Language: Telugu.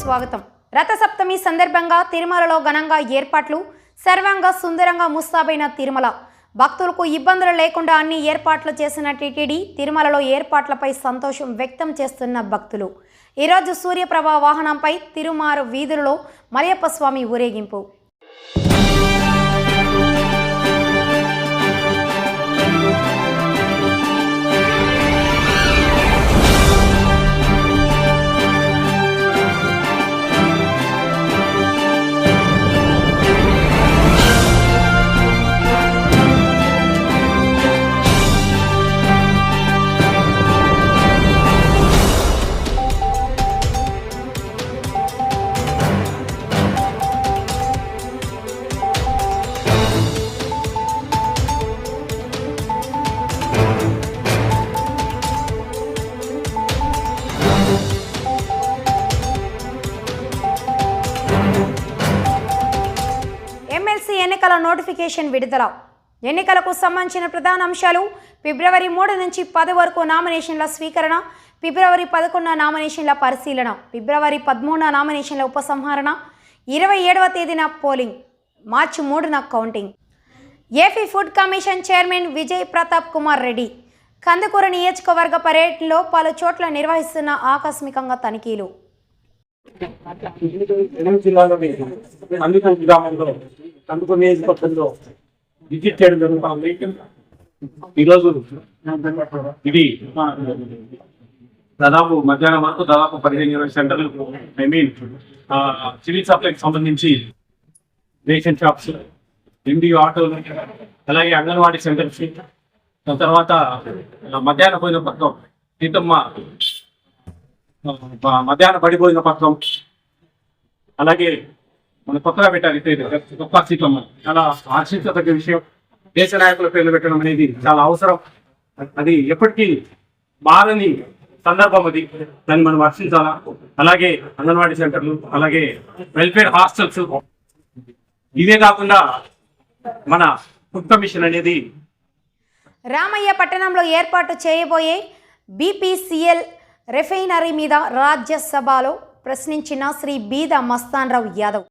స్వాగతం. రథసప్తమి సందర్భంగా తిరుమలలో ఘనంగా ఏర్పాట్లు, సర్వాంగ సుందరంగా ముస్తాబైన తిరుమల. భక్తులకు ఇబ్బందులు లేకుండా అన్ని ఏర్పాట్లు చేసిన టీటీడీ తిరుమలలో ఏర్పాట్లపై సంతోషం వ్యక్తం చేస్తున్న భక్తులు. ఈరోజు సూర్యప్రభ వాహనంపై తిరుమారు వీధులలో మలయప్ప స్వామి ఊరేగింపు. ఎమ్మెల్సీ ఎన్నికల నోటిఫికేషన్ విడుదల. ఎన్నికలకు సంబంధించిన ప్రధాన అంశాలు: ఫిబ్రవరి 3 నుంచి 10 వరకు నామినేషన్ల స్వీకరణ, ఫిబ్రవరి 11 నామినేషన్ల పరిశీలన, ఫిబ్రవరి 13 నామినేషన్ల ఉపసంహరణ, 27వ తేదీన పోలింగ్, మార్చి 3న counting. AP food commission chairman Vijay Pratap Kumar Reddy Kandukur నియోజకవర్గ పర్యటనలో పలు చోట్ల నిర్వహిస్తున్న ఆకస్మికంగా తనిఖీలు. కందుకూరు నియోజకవర్గంలో విజిట్ చేయడం జరుగుతుంది. ఈరోజు ఇది దాదాపు మధ్యాహ్నం వరకు దాదాపు 15-20 సెంటర్లు, సివిల్ సప్లైకి సంబంధించి రేషన్ షాప్స్, ఎండియో ఆటోలు, అలాగే అంగన్వాడీ సెంటర్స్, దాని తర్వాత మధ్యాహ్న భోజన పథకం, సీతమ్మ మధ్యాహ్న పడిపోయిన పథకం, అలాగే మన కొత్తగా పెట్టాలి గొప్ప సీతమ్మ. చాలా ఆశించదగ్గ విషయం. దేశ నాయకుల పేర్లు పెట్టడం అనేది చాలా అవసరం. అది ఎప్పటికీ మారని సందర్భం. అది దాన్ని మనం హర్షించాలా. అలాగే అంగన్వాడీ సెంటర్లు, అలాగే వెల్ఫేర్ హాస్టల్స్, ఇవే కాకుండా మన ఫుడ్ కమిషన్ అనేది రామయ్య పట్టణంలో ఏర్పాటు చేయబోయే బీపీసీఎల్ రిఫైనరీ మీద రాజ్యసభలో ప్రశ్నించిన శ్రీ బీద మస్తాన్ రావు యాదవ్.